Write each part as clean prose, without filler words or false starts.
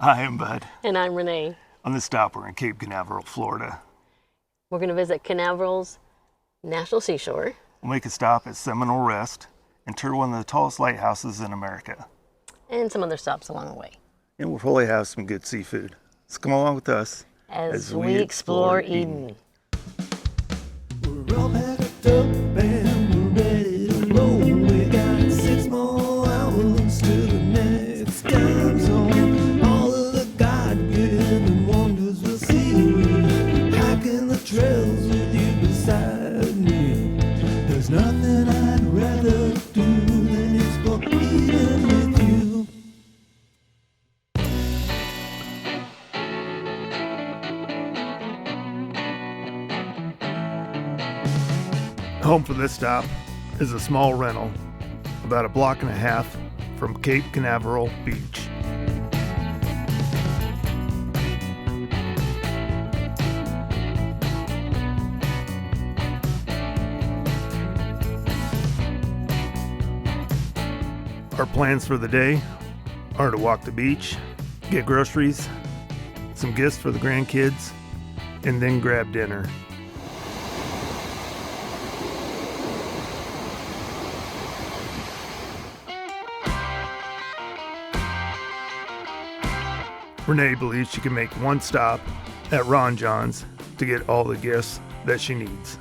Hi, I'm Bud. And I'm Renee. On this stop, we're in Cape Canaveral, Florida. We're going to visit Canaveral's National Seashore. We'll make a stop at Seminole Rest and tour one of the tallest lighthouses in America. And some other stops along the way. And we'll probably have some good seafood. So come along with us as we explore Eden. We're all packed up and we're ready to roll. We got 6 more hours to the next time zone. All of the God-given wonders we'll see. Hiking the trails with you beside me. There's nothing I'd rather do than explore Eden with you. Home for this stop is a small rental about a block and a half from Cape Canaveral Beach. Our plans for the day are to walk the beach, get groceries, some gifts for the grandkids, and then grab dinner. Renee believes she can make one stop at Ron John's to get all the gifts that she needs.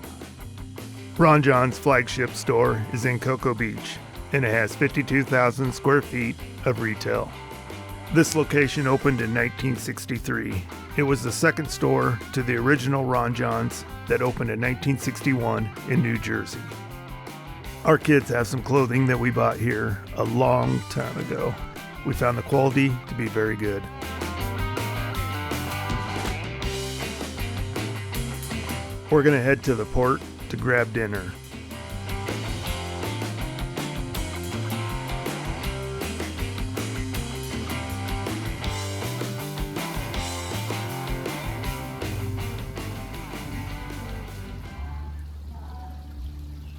Ron John's flagship store is in Cocoa Beach, and it has 52,000 square feet of retail. This location opened in 1963. It was the second store to the original Ron John's that opened in 1961 in New Jersey. Our kids have some clothing that we bought here a long time ago. We found the quality to be very good. We're going to head to the port to grab dinner.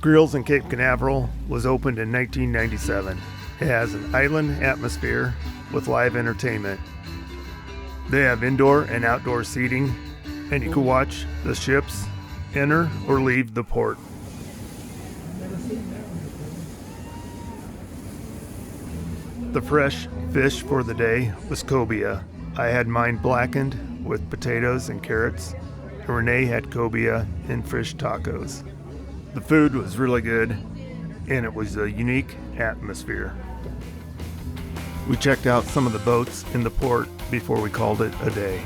Grills in Cape Canaveral was opened in 1997. It has an island atmosphere with live entertainment. They have indoor and outdoor seating, and you can watch the ships enter or leave the port. The fresh fish for the day was cobia. I had mine blackened with potatoes and carrots, and Renee had cobia and fish tacos. The food was really good, and it was a unique atmosphere. We checked out some of the boats in the port before we called it a day.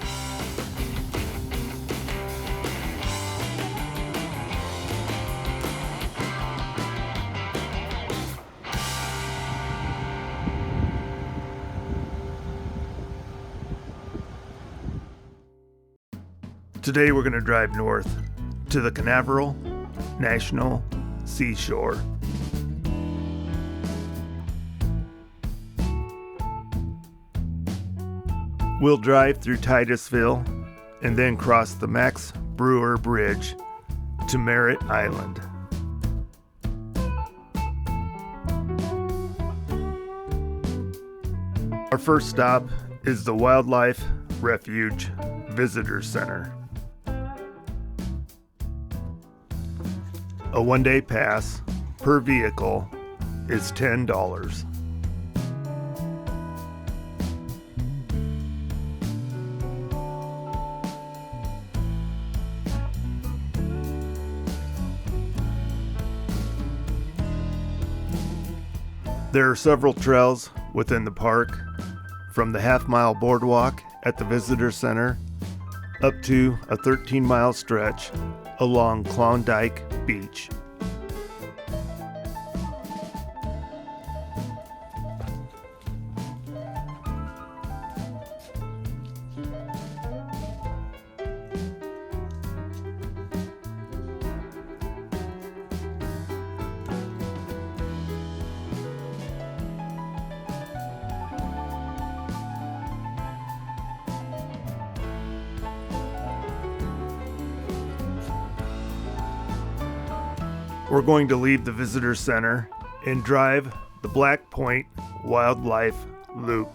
Today we're going to drive north to the Canaveral National Seashore. We'll drive through Titusville and then cross the Max Brewer Bridge to Merritt Island. Our first stop is the Wildlife Refuge Visitor Center. A one-day pass per vehicle is $10. There are several trails within the park, from the half-mile boardwalk at the visitor center up to a 13-mile stretch along Klondike Beach. We're going to leave the visitor center and drive the Black Point Wildlife Loop.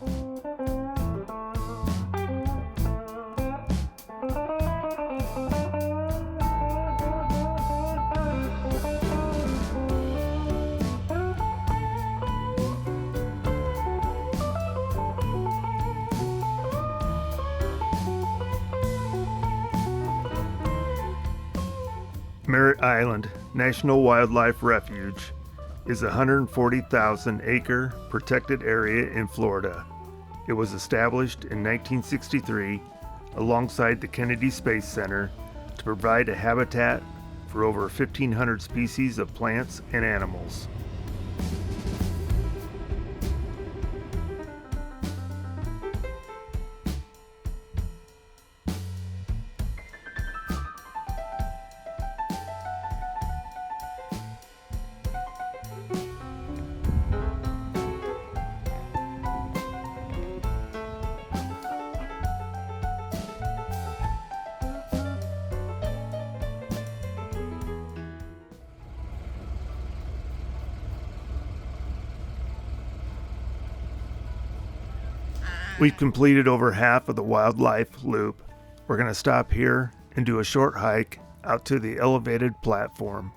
Merritt Island National Wildlife Refuge is a 140,000-acre protected area in Florida. It was established in 1963 alongside the Kennedy Space Center to provide a habitat for over 1,500 species of plants and animals. We've completed over half of the wildlife loop. We're going to stop here and do a short hike out to the elevated platform.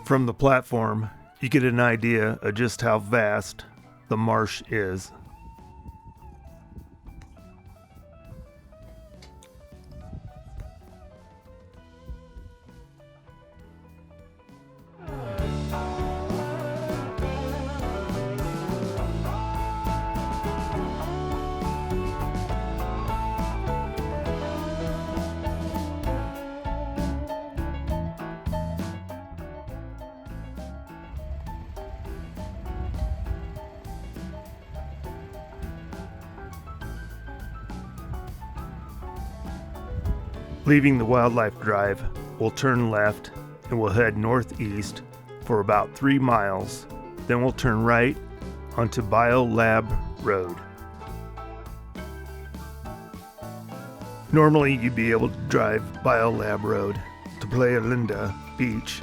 From the platform, you get an idea of just how vast the marsh is. Leaving the wildlife drive, we'll turn left and we'll head northeast for about 3 miles. Then we'll turn right onto Biolab Road. Normally you'd be able to drive Biolab Road to Playa Linda Beach,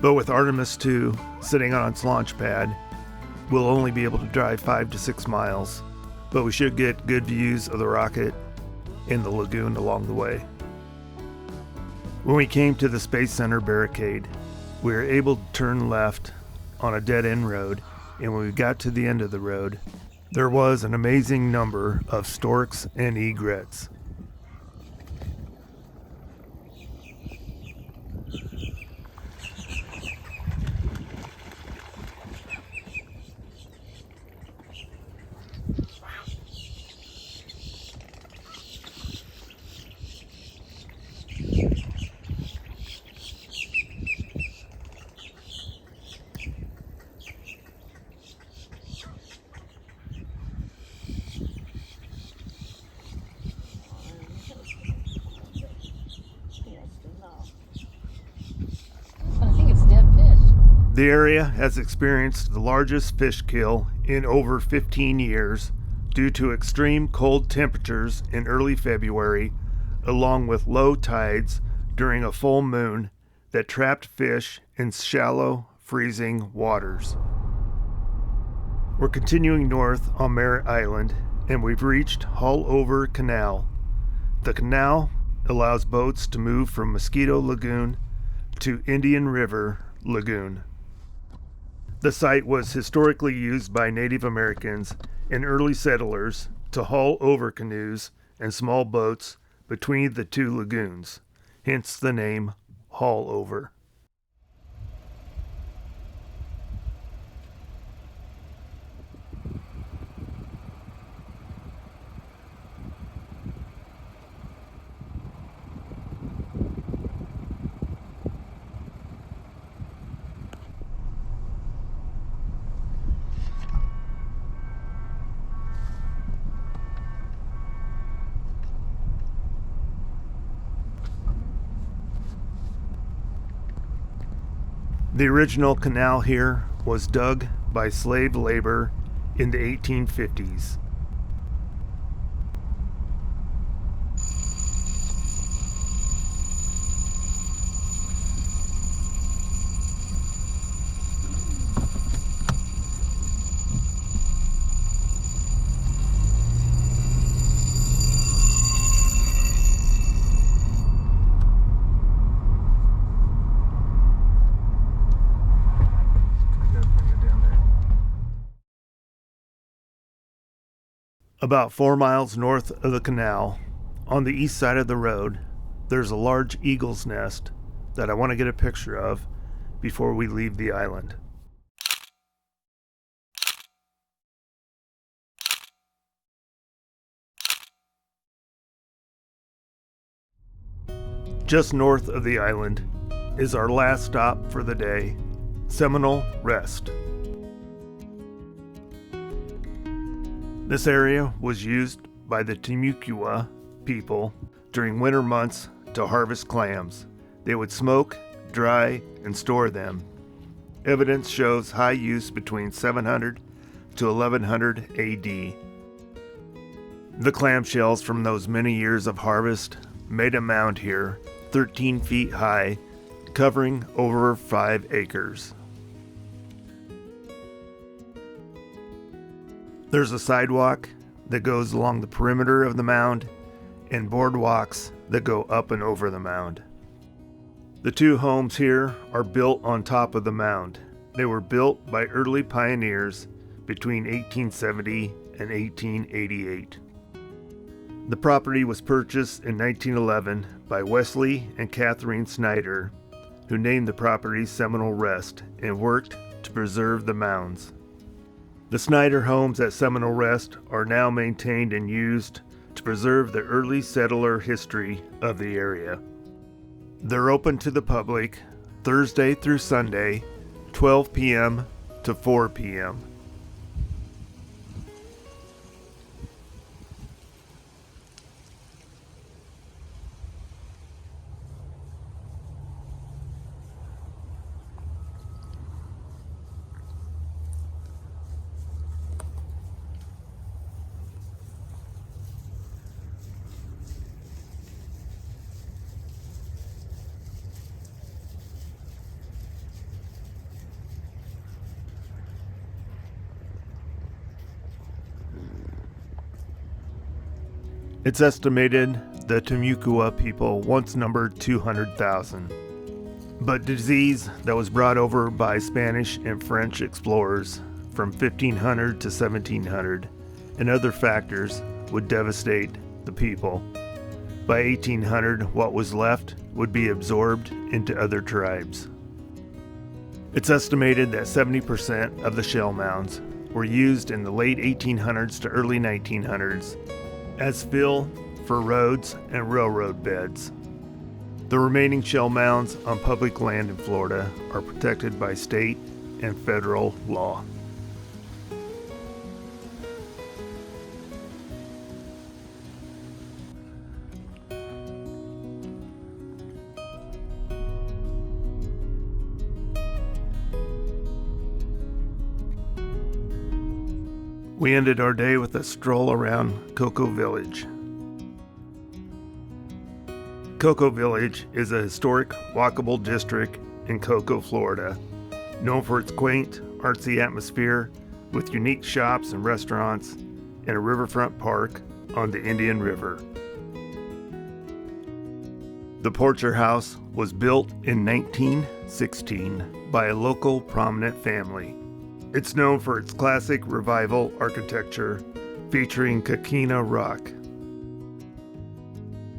but with Artemis II sitting on its launch pad, we'll only be able to drive 5 to 6 miles, but we should get good views of the rocket and the lagoon along the way. When we came to the Space Center barricade, we were able to turn left on a dead-end road, and when we got to the end of the road, there was an amazing number of storks and egrets. The area has experienced the largest fish kill in over 15 years due to extreme cold temperatures in early February, along with low tides during a full moon that trapped fish in shallow, freezing waters. We're continuing north on Merritt Island, and we've reached Haulover Canal. The canal allows boats to move from Mosquito Lagoon to Indian River Lagoon. The site was historically used by Native Americans and early settlers to haul over canoes and small boats between the two lagoons, hence the name Haulover. The original canal here was dug by slave labor in the 1850s. About 4 miles north of the canal, on the east side of the road, there's a large eagle's nest that I want to get a picture of before we leave the island. Just north of the island is our last stop for the day, Seminole Rest. This area was used by the Timucua people during winter months to harvest clams. They would smoke, dry, and store them. Evidence shows high use between 700 to 1100 AD. The clamshells from those many years of harvest made a mound here, 13 feet high, covering over 5 acres. There's a sidewalk that goes along the perimeter of the mound and boardwalks that go up and over the mound. The two homes here are built on top of the mound. They were built by early pioneers between 1870 and 1888. The property was purchased in 1911 by Wesley and Catherine Snyder, who named the property Seminole Rest and worked to preserve the mounds. The Snyder homes at Seminole Rest are now maintained and used to preserve the early settler history of the area. They're open to the public Thursday through Sunday, 12 p.m. to 4 p.m. It's estimated the Timucua people once numbered 200,000. But disease that was brought over by Spanish and French explorers from 1500 to 1700 and other factors would devastate the people. By 1800, what was left would be absorbed into other tribes. It's estimated that 70% of the shell mounds were used in the late 1800s to early 1900s as fill for roads and railroad beds. The remaining shell mounds on public land in Florida are protected by state and federal law. We ended our day with a stroll around Cocoa Village. Cocoa Village is a historic walkable district in Cocoa, Florida, known for its quaint, artsy atmosphere with unique shops and restaurants and a riverfront park on the Indian River. The Porcher House was built in 1916 by a local prominent family. It's known for its classic revival architecture featuring Coquina Rock.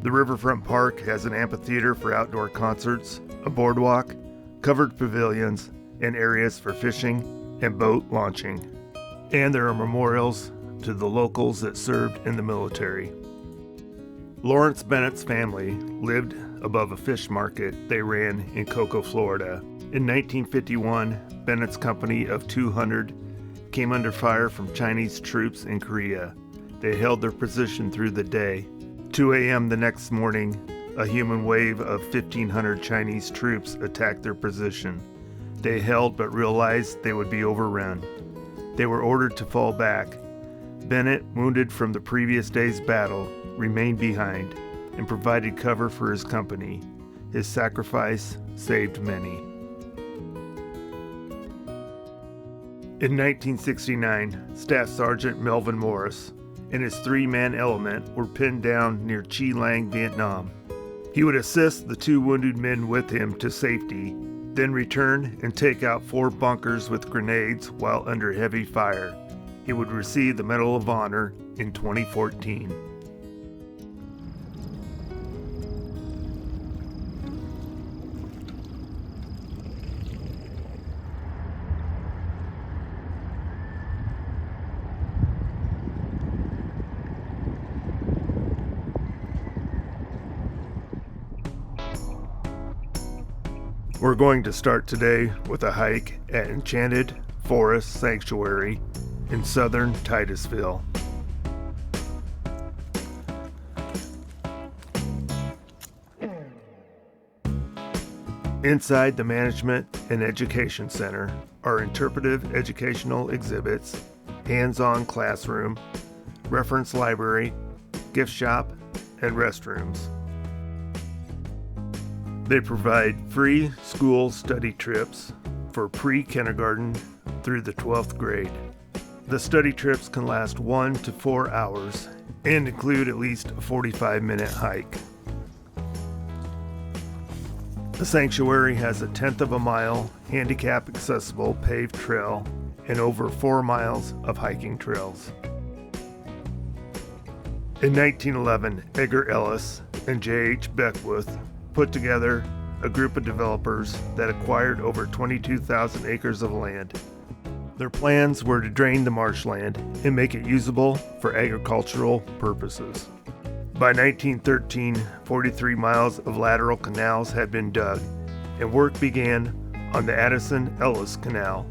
The Riverfront Park has an amphitheater for outdoor concerts, a boardwalk, covered pavilions, and areas for fishing and boat launching. And there are memorials to the locals that served in the military. Lawrence Bennett's family lived above a fish market they ran in Cocoa, Florida. In 1951, Bennett's company of 200 came under fire from Chinese troops in Korea. They held their position through the day. 2 a.m. the next morning, a human wave of 1,500 Chinese troops attacked their position. They held but realized they would be overrun. They were ordered to fall back. Bennett, wounded from the previous day's battle, remained behind and provided cover for his company. His sacrifice saved many. In 1969, Staff Sergeant Melvin Morris and his 3-man element were pinned down near Chi Lang, Vietnam. He would assist the 2 wounded men with him to safety, then return and take out 4 bunkers with grenades while under heavy fire. he would receive the Medal of Honor in 2014. We're going to start today with a hike at Enchanted Forest Sanctuary in southern Titusville. Inside the Management and Education Center are interpretive educational exhibits, hands-on classroom, reference library, gift shop, and restrooms. They provide free school study trips for pre-kindergarten through the 12th grade. The study trips can last 1 to 4 hours and include at least a 45-minute hike. The sanctuary has a 1/10 of a mile handicap-accessible paved trail and over 4 miles of hiking trails. In 1911, Edgar Ellis and J.H. Beckwith put together a group of developers that acquired over 22,000 acres of land. Their plans were to drain the marshland and make it usable for agricultural purposes. By 1913, 43 miles of lateral canals had been dug, and work began on the Addison-Ellis Canal.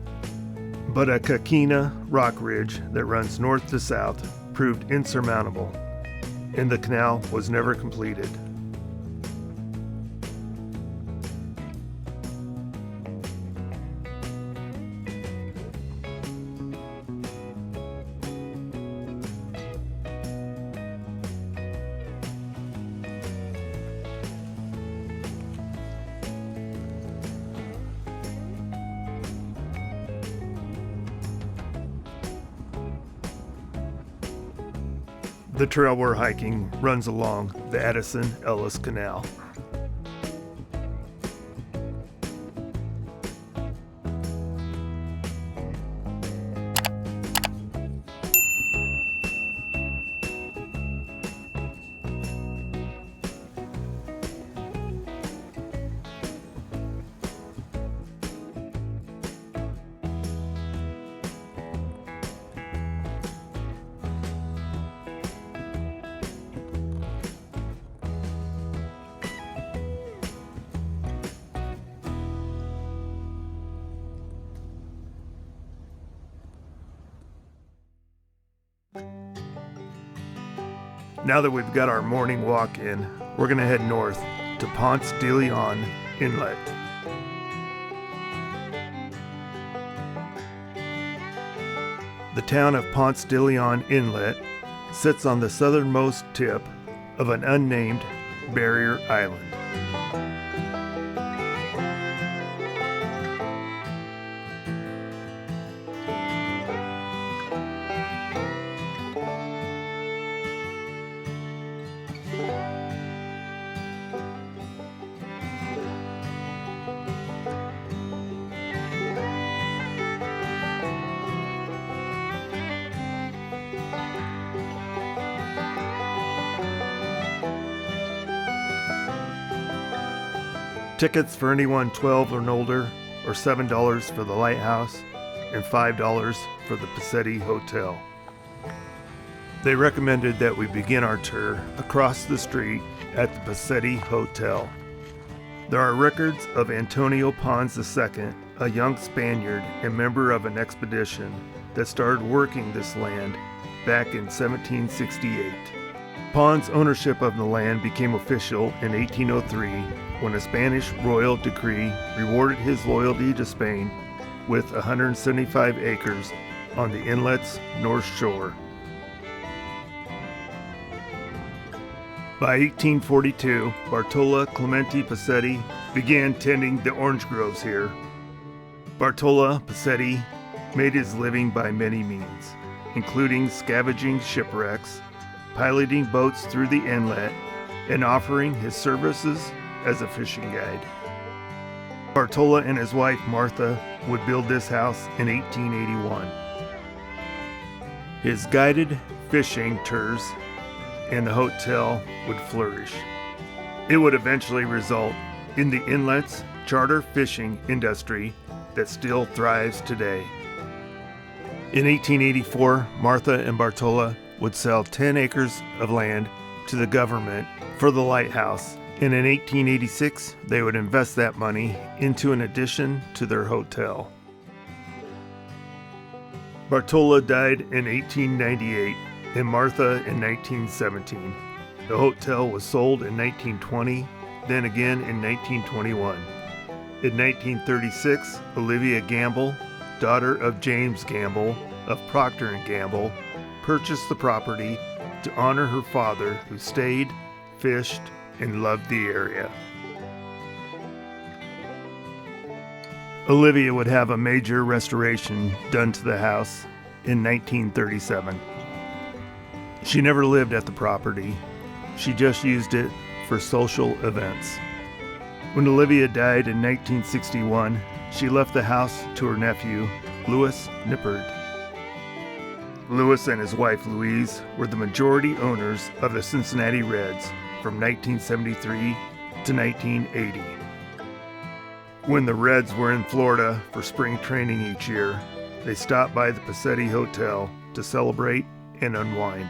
But a Kakina rock ridge that runs north to south proved insurmountable, and the canal was never completed. The trail we're hiking runs along the Addison-Ellis Canal. Now that we've got our morning walk in, we're going to head north to Ponce de Leon Inlet. The town of Ponce de Leon Inlet sits on the southernmost tip of an unnamed barrier island. Tickets for anyone 12 and older are $7 for the Lighthouse and $5 for the Pacetti Hotel. They recommended that we begin our tour across the street at the Pacetti Hotel. There are records of Antonio Ponce II, a young Spaniard and member of an expedition that started working this land back in 1768. Ponce's ownership of the land became official in 1803 when a Spanish royal decree rewarded his loyalty to Spain with 175 acres on the inlet's north shore. By 1842, Bartolo Clemente Pacetti began tending the orange groves here. Bartolo Pacetti made his living by many means, including scavenging shipwrecks, piloting boats through the inlet, and offering his services as a fishing guide. Bartolo and his wife Martha would build this house in 1881. His guided fishing tours and the hotel would flourish. It would eventually result in the Inlet's charter fishing industry that still thrives today. In 1884, Martha and Bartola would sell 10 acres of land to the government for the lighthouse, and in 1886, they would invest that money into an addition to their hotel. Bartola died in 1898 and Martha in 1917. The hotel was sold in 1920, then again in 1921. In 1936, Olivia Gamble, daughter of James Gamble of Procter & Gamble, purchased the property to honor her father, who stayed, fished, and loved the area. Olivia would have a major restoration done to the house in 1937. She never lived at the property. She just used it for social events. When Olivia died in 1961, she left the house to her nephew, Louis Nippard. Louis and his wife Louise were the majority owners of the Cincinnati Reds from 1973 to 1980. When the Reds were in Florida for spring training each year, they stopped by the Pacetti Hotel to celebrate and unwind.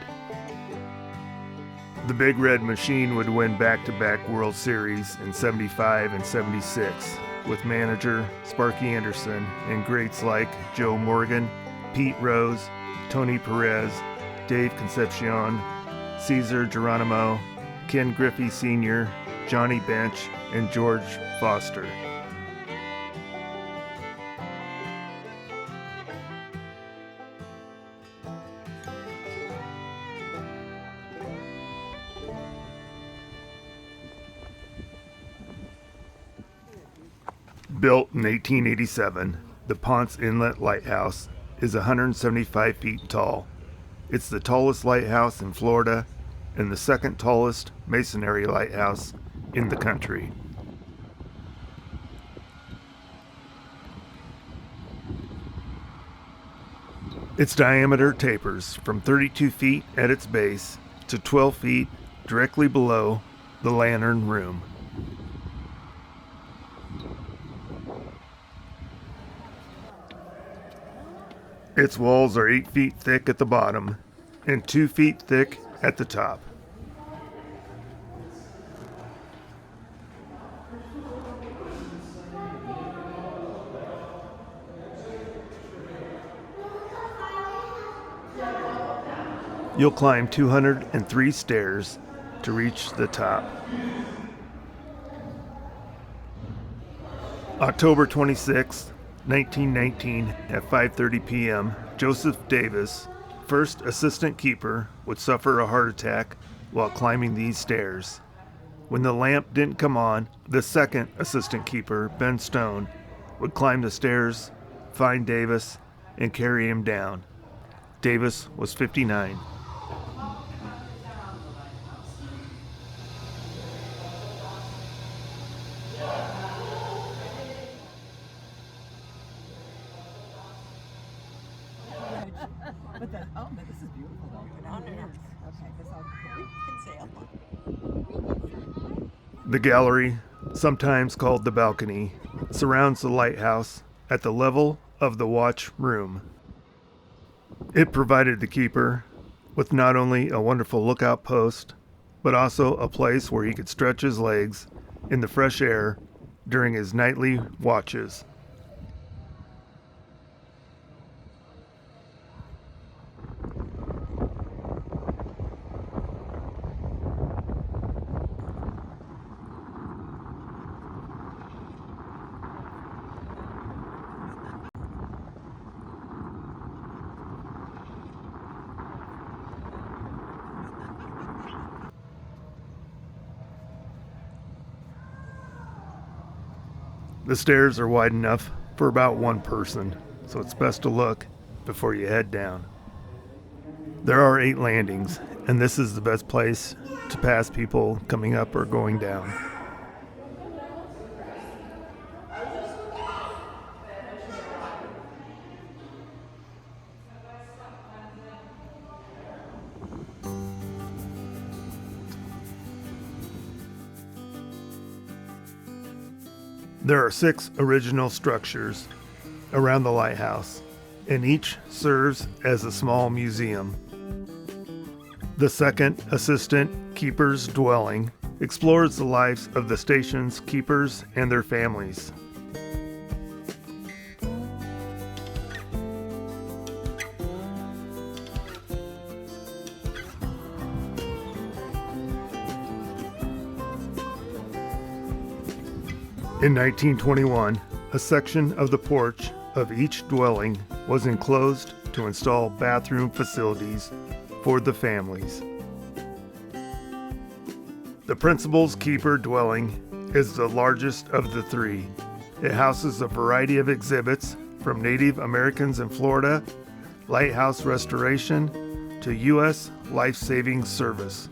The Big Red Machine would win back-to-back World Series in 75 and 76 with manager Sparky Anderson and greats like Joe Morgan, Pete Rose, Tony Perez, Dave Concepcion, Cesar Geronimo, Ken Griffey Sr., Johnny Bench, and George Foster. Built in 1887, the Ponce Inlet Lighthouse is 175 feet tall. It's the tallest lighthouse in Florida and the second tallest masonry lighthouse in the country. Its diameter tapers from 32 feet at its base to 12 feet directly below the lantern room. Its walls are 8 feet thick at the bottom and 2 feet thick at the top. You'll climb 203 stairs to reach the top. October 26, 1919 at 5:30 p.m., Joseph Davis, first assistant keeper, would suffer a heart attack while climbing these stairs. When the lamp didn't come on, the second assistant keeper, Ben Stone, would climb the stairs, find Davis, and carry him down. Davis was 59. But this is beautiful though. Okay, this all we can sail. The gallery, sometimes called the balcony, surrounds the lighthouse at the level of the watch room. It provided the keeper with not only a wonderful lookout post, but also a place where he could stretch his legs in the fresh air during his nightly watches. The stairs are wide enough for about one person, so it's best to look before you head down. There are 8 landings, and this is the best place to pass people coming up or going down. There are 6 original structures around the lighthouse, and each serves as a small museum. The second assistant keeper's dwelling explores the lives of the station's keepers and their families. In 1921, a section of the porch of each dwelling was enclosed to install bathroom facilities for the families. The principal's keeper dwelling is the largest of the 3. It houses a variety of exhibits from Native Americans in Florida, lighthouse restoration, to U.S. life-saving service.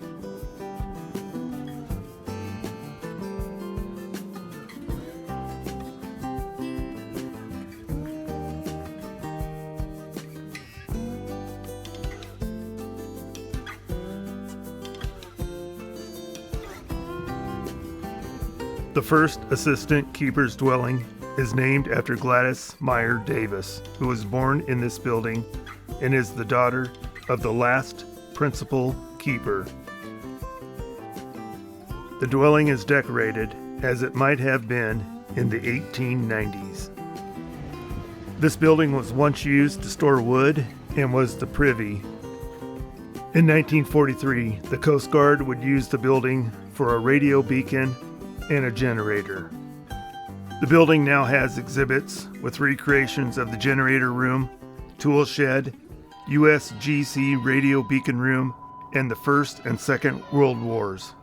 The first assistant keeper's dwelling is named after Gladys Meyer Davis, who was born in this building and is the daughter of the last principal keeper. The dwelling is decorated as it might have been in the 1890s. This building was once used to store wood and was the privy. In 1943, the Coast Guard would use the building for a radio beacon and a generator. The building now has exhibits with recreations of the generator room, tool shed, USGC radio beacon room, and the First and Second World Wars.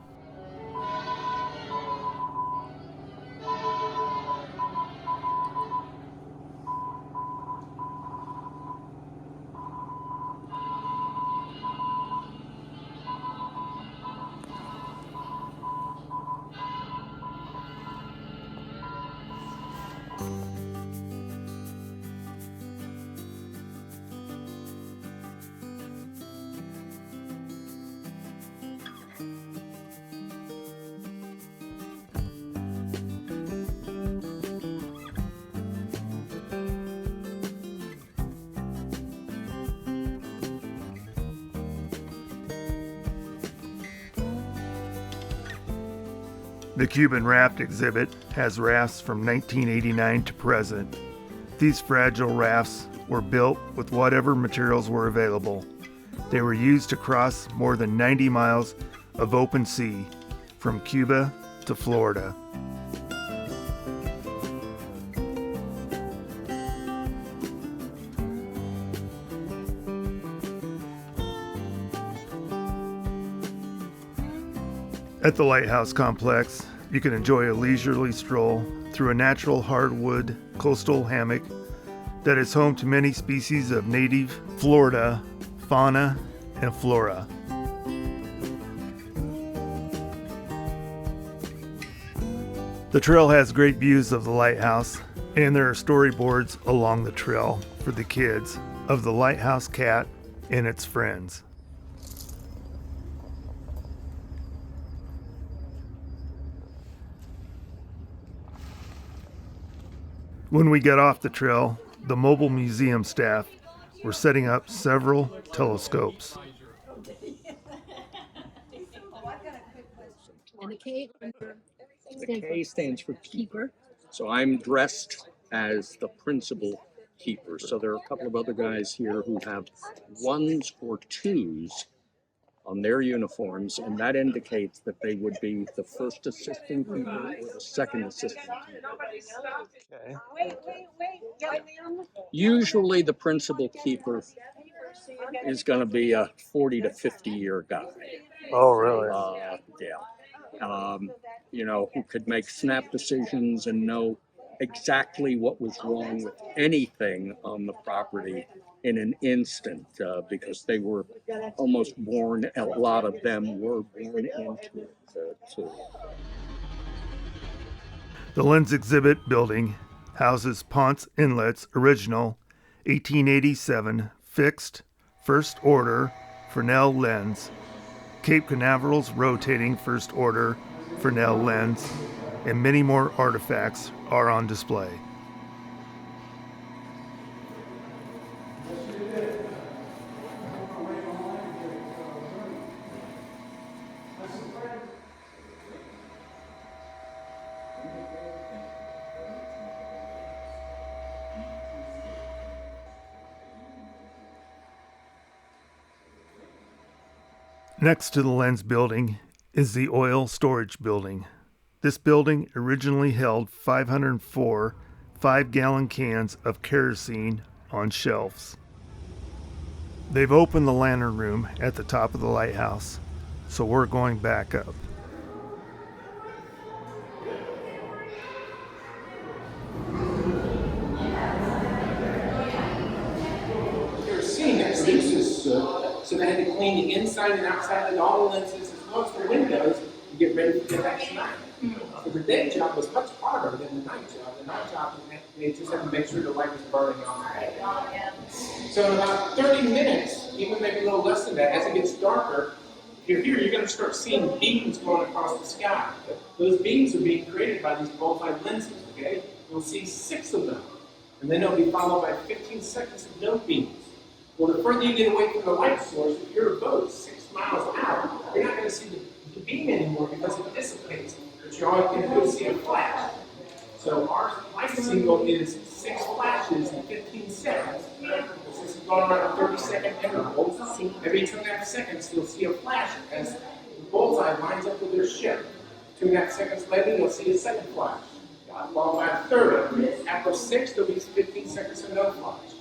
The Cuban raft exhibit has rafts from 1989 to present. These fragile rafts were built with whatever materials were available. They were used to cross more than 90 miles of open sea from Cuba to Florida. At the Lighthouse Complex, you can enjoy a leisurely stroll through a natural hardwood coastal hammock that is home to many species of native Florida fauna and flora. The trail has great views of the lighthouse, and there are storyboards along the trail for the kids of the lighthouse cat and its friends. When we got off the trail, the mobile museum staff were setting up several telescopes. And the K, The K stands for keeper. So I'm dressed as the principal keeper. So there are a couple of other guys here who have 1s or 2s on their uniforms, and that indicates that they would be the first assistant keeper or the second assistant keeper. Okay. Usually the principal keeper is going to be a 40 to 50 year guy. Oh, really? Who could make snap decisions and know exactly what was wrong with anything on the property in an instant, because they were almost born, a lot of them were born into it too. The Lens Exhibit building houses Ponce Inlet's original 1887 fixed first order Fresnel lens, Cape Canaveral's rotating first order Fresnel lens, and many more artifacts are on display. Next to the lens building is the oil storage building. This building originally held 504 5-gallon cans of kerosene on shelves. They've opened the lantern room at the top of the lighthouse, so we're going back up. Kerosene that produces soot, so they had to clean the inside and outside of all the lenses as well as the windows to get ready for the next night. So the day job was much harder than the night job. The night job, they just had to make sure the light was burning on. So in about 30 minutes, even maybe a little less than that, as it gets darker, if you're here, you're going to start seeing beams going across the sky. Those beams are being created by these bullseye lenses, okay? You'll see 6 of them. And then they'll be followed by 15 seconds of no beams. Well, the further you get away from the light source, if you're a boat 6 miles out, you're not going to see the beam anymore because it dissipates. But you're always going to go see a flash. So our light signal is 6 flashes in 15 seconds. This is going around a 30-second interval. Every 2.5 seconds, you'll see a flash as the bullseye lines up with their ship. 2.5 seconds later, you'll see a second flash. Followed by a third. After 6, there'll be 15 seconds of no flash.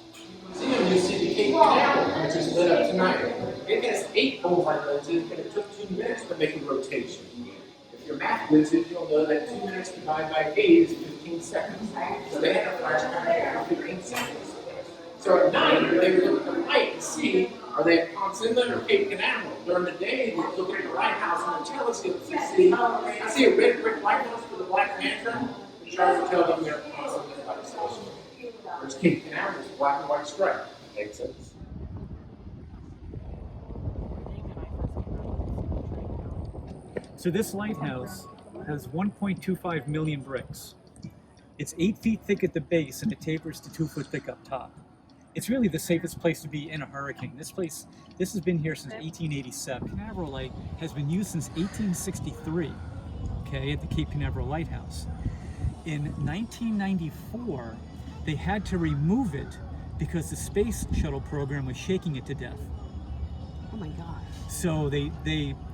You see the Cape Canaveral, which is lit up tonight. It has 8 bullseye lenses, and it took 2 minutes to make a rotation. If you're math wizard, you'll know that 2 minutes divided by 8 is 15 seconds. So they had a flash time every 15 seconds. So at night, they would look at the light to see, are they at Ponce Inlet or Cape Canaveral? During the day, they look at the lighthouse and the telescopes and see, I see a red brick lighthouse with a black lantern. The chart will tell them they're at Ponce Inlet light station. Whereas Cape Canaveral is black and white stripe. Makes sense. So this lighthouse has 1.25 million bricks. It's 8 feet thick at the base and it tapers to 2 foot thick up top. It's really the safest place to be in a hurricane. This has been here since 1887. Canaveral Light has been used since 1863, okay, at the Cape Canaveral Lighthouse. In 1994, they had to remove it because the space shuttle program was shaking it to death. Oh my gosh. So they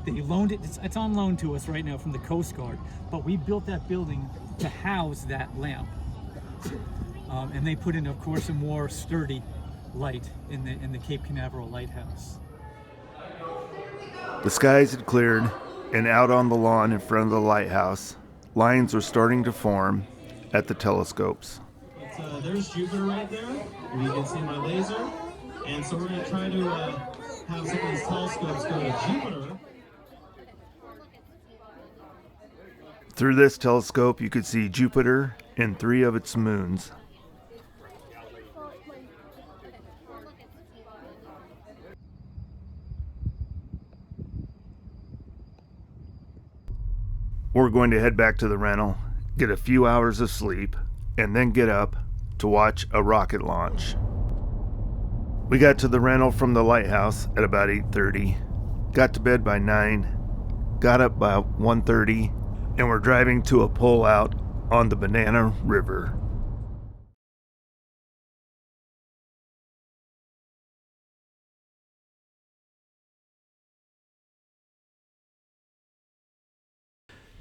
loaned it, it's on loan to us right now from the Coast Guard, but we built that building to house that lamp. And they put in, of course, a more sturdy light in the Cape Canaveral Lighthouse. The skies had cleared, and out on the lawn in front of the lighthouse, lines were starting to form at the telescopes. There's Jupiter right there. You can see my laser. And so we're going to try to have some of these telescopes go to Jupiter. Through this telescope, you could see Jupiter and 3 of its moons. We're going to head back to the rental, get a few hours of sleep, and then get up to watch a rocket launch. We got to the rental from the lighthouse at about 8:30, got to bed by 9, got up by 1:30, and we're driving to a pullout on the Banana River.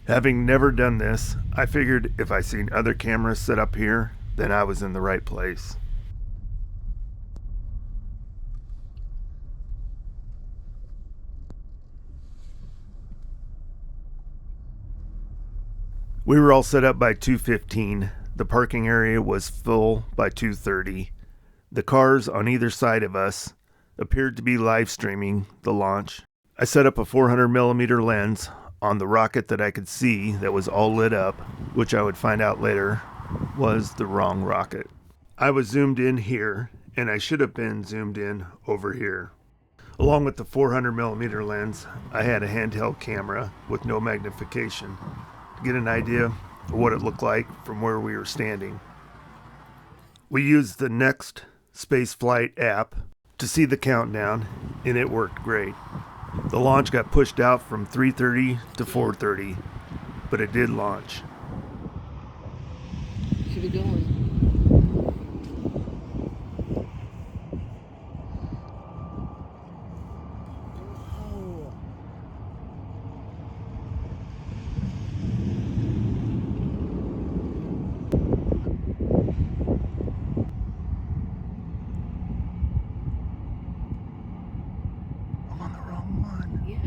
Having never done this, I figured if I seen other cameras set up here, then I was in the right place. We were all set up by 2:15. The parking area was full by 2:30. The cars on either side of us appeared to be live streaming the launch. I set up a 400mm lens on the rocket that I could see that was all lit up, which I would find out later was the wrong rocket. I was zoomed in here, and I should have been zoomed in over here. Along with the 400mm lens, I had a handheld camera with no magnification to get an idea of what it looked like from where we were standing. We used the Next Spaceflight app to see the countdown, and it worked great. The launch got pushed out from 3:30 to 4:30, but it did launch. Keep it going. I'm on the wrong one. Yeah.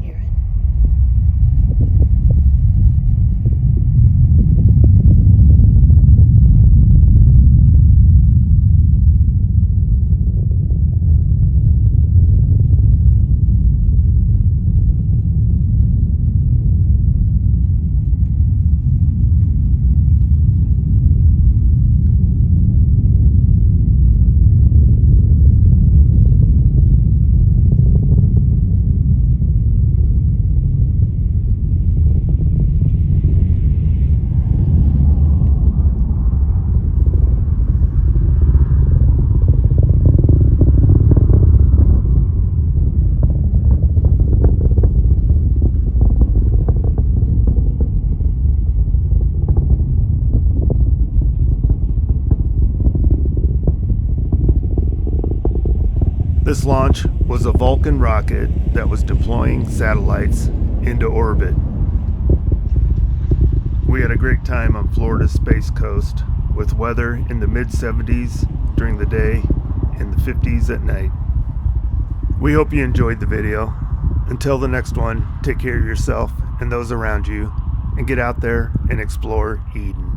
Hear it? This launch was a Vulcan rocket that was deploying satellites into orbit. We had a great time on Florida's Space Coast with weather in the mid-70s during the day and the 50s at night. We hope you enjoyed the video. Until the next one, take care of yourself and those around you, and get out there and explore Eden.